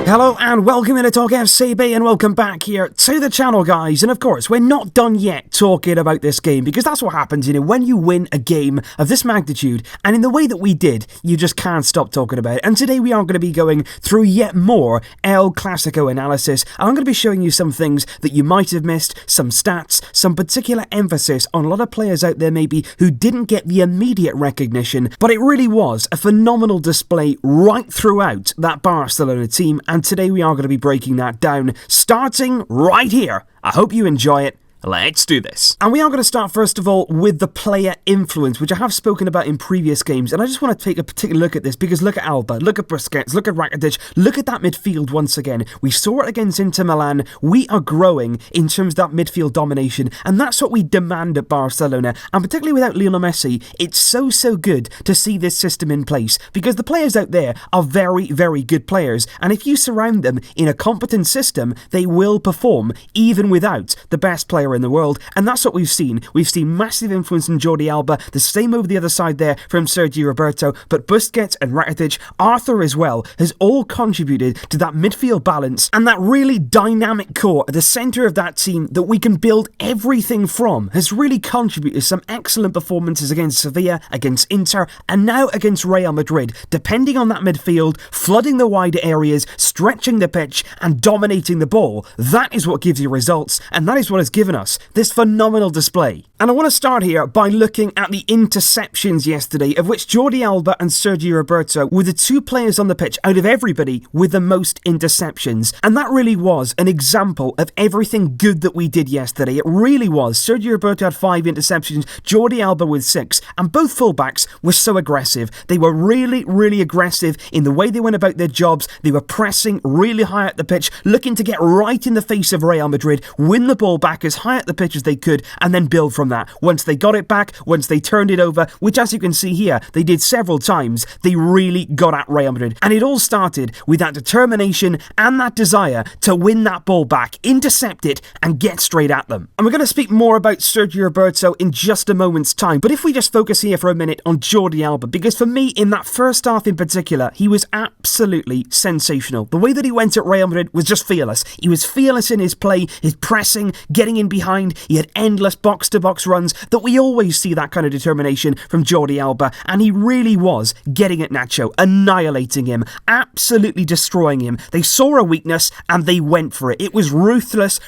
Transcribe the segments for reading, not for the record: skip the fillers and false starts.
Hello and welcome to Talk FCB and welcome back here to the channel, guys. And of course, we're not done yet talking about this game, because that's what happens, when you win a game of this magnitude and in the way that we did, you just can't stop talking about it. And today we are going to be going through yet more El Clásico analysis. And I'm going to be showing you some things that you might have missed, some stats, some particular emphasis on a lot of players out there maybe who didn't get the immediate recognition, but it really was a phenomenal display right throughout that Barcelona team. And today we are going to be breaking that down, starting right here. I hope you enjoy it. Let's do this. And we are going to start first of all with the player influence, which I have spoken about in previous games. And I just want to take a particular look at this, because look at Alba, look at Busquets, look at Rakitic, look at that midfield once again. We saw it against Inter Milan. We are growing in terms of that midfield domination, and that's what we demand at Barcelona. And particularly without Lionel Messi, it's so good to see this system in place, because the players out there are very good players. And if you surround them in a competent system, they will perform even without the best player in the world. And that's what we've seen. We've seen massive influence in Jordi Alba, the same over the other side there from Sergi, Roberto, but Busquets and Rakitic, Arthur as well, has all contributed to that midfield balance and that really dynamic core at the centre of that team that we can build everything from, has really contributed to some excellent performances against Sevilla, against Inter, and now against Real Madrid, depending on that midfield, flooding the wider areas, stretching the pitch and dominating the ball. That is what gives you results, and that is what has given us this phenomenal display. And I want to start here by looking at the interceptions yesterday, of which Jordi Alba and Sergi Roberto were the two players on the pitch out of everybody with the most interceptions. And that really was an example of everything good that we did yesterday. It really was. Sergi Roberto had 5 interceptions, Jordi Alba with 6, and both fullbacks were so aggressive. They were really aggressive in the way they went about their jobs. They were pressing really high at the pitch, looking to get right in the face of Real Madrid, win the ball back as high at the pitch as they could, and then build from that. Once they got it back, once they turned it over, which as you can see here, they did several times, they really got at Real Madrid. And it all started with that determination and that desire to win that ball back, intercept it, and get straight at them. And we're going to speak more about Sergi Roberto in just a moment's time, but if we just focus here for a minute on Jordi Alba, because for me, in that first half in particular, he was absolutely sensational. The way that he went at Real Madrid was just fearless. He was fearless in his play, his pressing, getting in behind. He had endless box-to-box runs that we always see that kind of determination from Jordi Alba, and he really was getting at Nacho, annihilating him, absolutely destroying him. They saw a weakness and they went for it. It was ruthless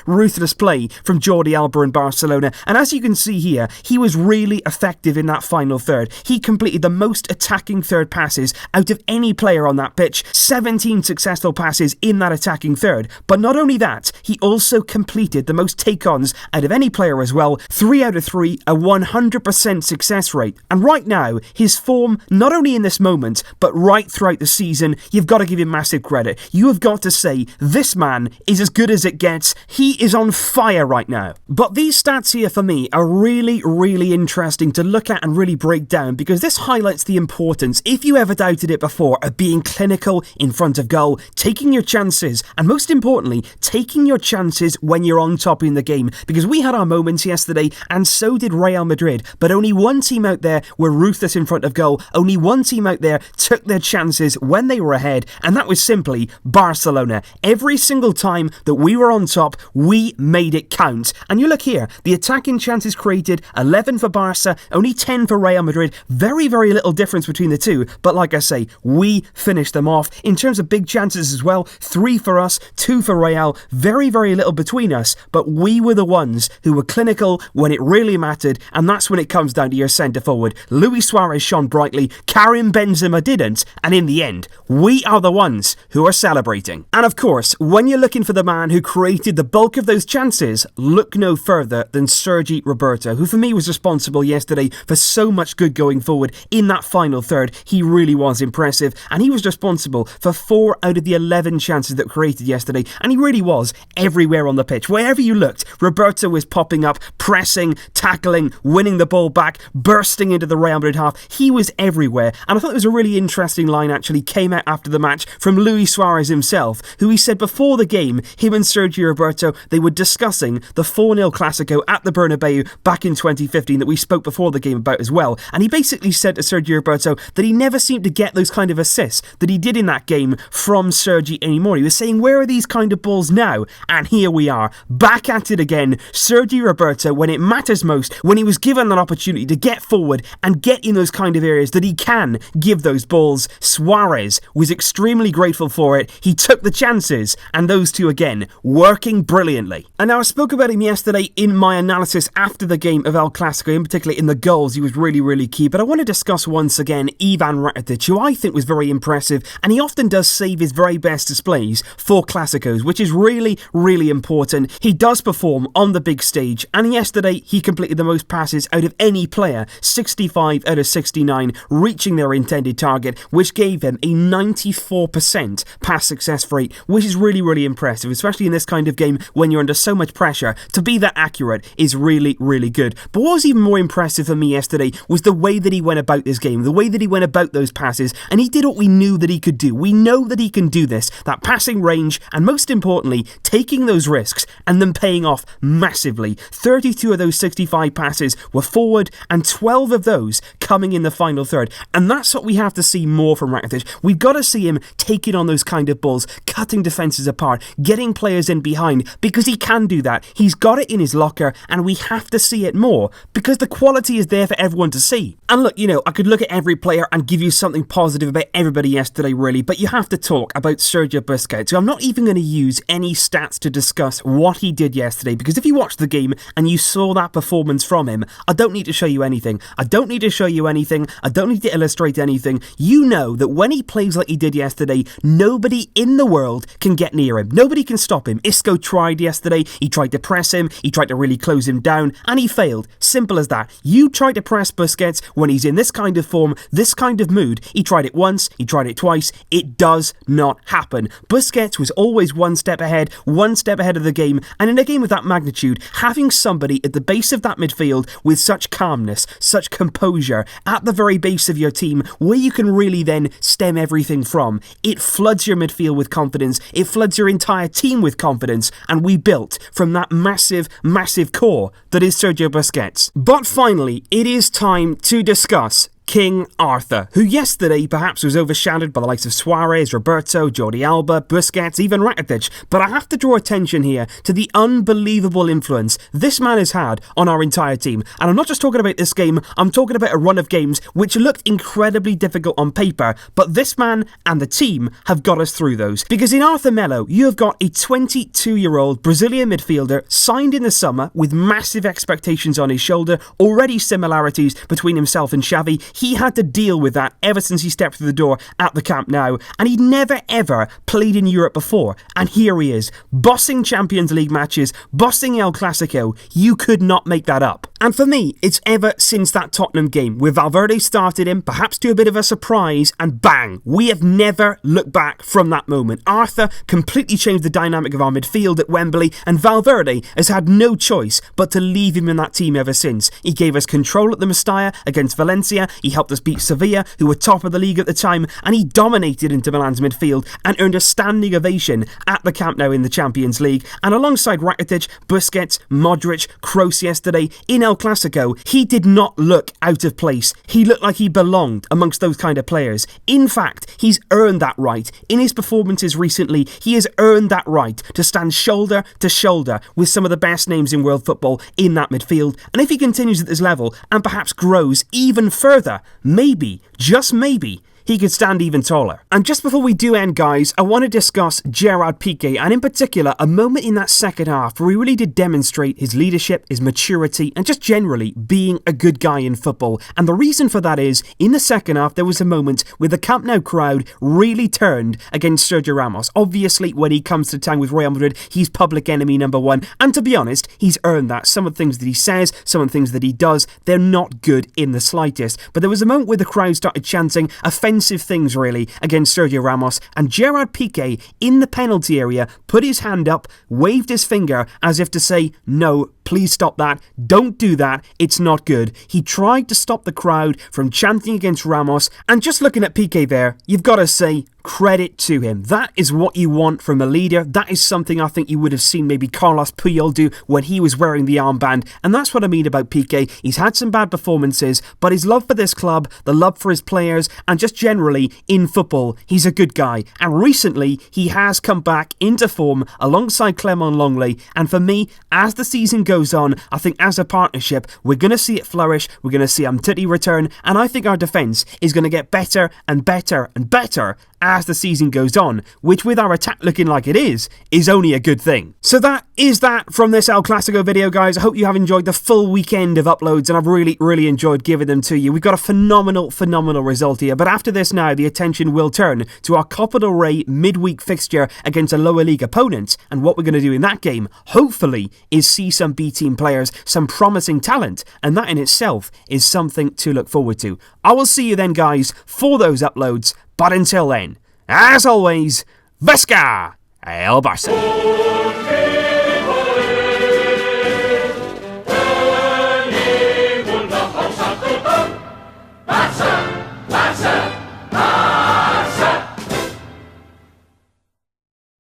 play from Jordi Alba in Barcelona, and as you can see here, he was really effective in that final third. He completed the most attacking third passes out of any player on that pitch, 17 successful passes in that attacking third. But not only that, he also completed the most take-ons out of any player as well, 3 out of 3, a 100% success rate. And right now, his form, not only in this moment, but right throughout the season, you've got to give him massive credit. You have got to say, this man is as good as it gets. He is on fire right now. But these stats here for me are really interesting to look at and really break down, because this highlights the importance, if you ever doubted it before, of being clinical in front of goal, taking your chances, and most importantly, taking your chances when you're on top in the game. Because we had our moments yesterday, and so did Real Madrid, but only one team out there were ruthless in front of goal. Only one team out there took their chances when they were ahead, and that was simply Barcelona. Every single time that we were on top, we made it count. And you look here, the attacking chances created, 11 for Barca, only 10 for Real Madrid. Very little difference between the two, but like I say, we finished them off. In terms of big chances as well, 3 for us, 2 for Real. Very little between us, but we were the ones who were clinical when it really mattered, and that's when it comes down to your centre forward. Luis Suárez shone brightly, Karim Benzema didn't, and in the end, we are the ones who are celebrating. And of course, when you're looking for the man who created the bulk of those chances, look no further than Sergi Roberto, who for me was responsible yesterday for so much good going forward in that final third. He really was impressive, and he was responsible for 4 out of the 11 chances that created yesterday, and he really was everywhere on the pitch. Wherever you looked, Roberto Roberto was popping up, pressing, tackling, winning the ball back, bursting into the Real Madrid half. He was everywhere, and I thought it was a really interesting line actually came out after the match from Luis Suárez himself, who he said before the game, him and Sergi Roberto, they were discussing the 4-0 Clásico at the Bernabeu back in 2015 that we spoke before the game about as well, and he basically said to Sergi Roberto that he never seemed to get those kind of assists that he did in that game from Sergi anymore. He was saying, where are these kind of balls now? And here we are, back at it again. Sergi Roberto, when it matters most, when he was given an opportunity to get forward and get in those kind of areas that he can give those balls, Suárez was extremely grateful for it. He took the chances, and those two again, working brilliantly. And now I spoke about him yesterday in my analysis after the game of El Clásico, in particular in the goals. He was really, really key. But I want to discuss once again Ivan Rakitic, who I think was very impressive, and he often does save his very best displays for Clásicos, which is really, really important. He does perform on the big stage, and yesterday he completed the most passes out of any player, 65 out of 69, reaching their intended target, which gave him a 94% pass success rate, which is really, really impressive, especially in this kind of game when you're under so much pressure. To be that accurate is really, really good. But what was even more impressive for me yesterday was the way that he went about this game, the way that he went about those passes, and he did what we knew that he could do. We know that he can do this, that passing range, and most importantly, taking those risks and then paying off massively. 32 of those 65 passes were forward, and 12 of those coming in the final third. And that's what we have to see more from Rakitic. We've got to see him taking on those kind of balls, cutting defences apart, getting players in behind, because he can do that. He's got it in his locker, and we have to see it more, because the quality is there for everyone to see. And look, you know, I could look at every player and give you something positive about everybody yesterday, really, but you have to talk about Sergio Busquets. So I'm not even going to use any stats to discuss what he did yesterday, because if you watched the game and you saw that performance from him, I don't need to show you anything. I don't need to show you anything. I don't need to illustrate anything. You know that when he plays like he did yesterday, nobody in the world can get near him. Nobody can stop him. Isco tried yesterday. He tried to press him. He tried to really close him down, and he failed. Simple as that. You try to press Busquets when he's in this kind of form, this kind of mood. He tried it once. He tried it twice. It does not happen. Busquets was always one step ahead of the game, and in a game of that magnitude, having somebody at the base of that midfield with such calmness, such composure, at the very base of your team, where you can really then stem everything from, it floods your midfield with confidence, it floods your entire team with confidence, and we built from that massive, massive core that is Sergio Busquets. But finally, it is time to discuss King Arthur, who yesterday perhaps was overshadowed by the likes of Suárez, Roberto, Jordi, Alba, Busquets, even Rakitic. But I have to draw attention here to the unbelievable influence this man has had on our entire team. And I'm not just talking about this game, I'm talking about a run of games which looked incredibly difficult on paper, but this man and the team have got us through those. Because in Arthur Melo, you have got a 22-year-old Brazilian midfielder signed in the summer with massive expectations on his shoulder, already similarities between himself and Xavi. He had to deal with that ever since he stepped through the door at the Camp Nou, and he'd never ever played in Europe before, and here he is, bossing Champions League matches, bossing El Clásico. You could not make that up. And for me, it's ever since that Tottenham game, where Valverde started him, perhaps to a bit of a surprise, and bang, we have never looked back from that moment. Arthur completely changed the dynamic of our midfield at Wembley, and Valverde has had no choice but to leave him in that team ever since. He gave us control at the Mestalla against Valencia, he helped us beat Sevilla, who were top of the league at the time, and he dominated Inter Milan's midfield and earned a standing ovation at the Camp Nou in the Champions League. And alongside Rakitic, Busquets, Modric, Kroos yesterday in El Clásico, he did not look out of place. He looked like he belonged amongst those kind of players. In fact, he's earned that right. In his performances recently, he has earned that right to stand shoulder to shoulder with some of the best names in world football in that midfield. And if he continues at this level and perhaps grows even further, maybe, just maybe, he could stand even taller. And just before we do end, guys, I want to discuss Gerard Piqué, and in particular, a moment in that second half where he really did demonstrate his leadership, his maturity, and just generally being a good guy in football. And the reason for that is, in the second half, there was a moment where the Camp Nou crowd really turned against Sergio Ramos. Obviously, when he comes to town with Real Madrid, he's public enemy number one, and to be honest, he's earned that. Some of the things that he says, some of the things that he does, they're not good in the slightest. But there was a moment where the crowd started chanting offensive things, really, against Sergio Ramos, and Gerard Piqué, in the penalty area, put his hand up, waved his finger as if to say, no, Please stop that. Don't do that. It's not good. He tried to stop the crowd from chanting against Ramos, and just looking at Piqué there, you've got to say, credit to him. That is what you want from a leader. That is something I think you would have seen maybe Carlos Puyol do when he was wearing the armband. And that's what I mean about Piqué. He's had some bad performances, but his love for this club, the love for his players, and just generally in football, he's a good guy. And recently, he has come back into form alongside Clement Longley. And for me, as the season goes on, I think as a partnership, we're going to see it flourish. We're going to see Umtiti return. And I think our defence is going to get better and better and better as the season goes on, which with our attack looking like it is only a good thing. So that is that from this El Clásico video, guys. I hope you have enjoyed the full weekend of uploads, and I've really enjoyed giving them to you. We've got a phenomenal result here, but after this now, the attention will turn to our Copa del Rey midweek fixture against a lower league opponent, and what we're going to do in that game, hopefully, is see some B-team players, some promising talent, and that in itself is something to look forward to. I will see you then, guys, for those uploads. But until then, as always, Visca El Barça!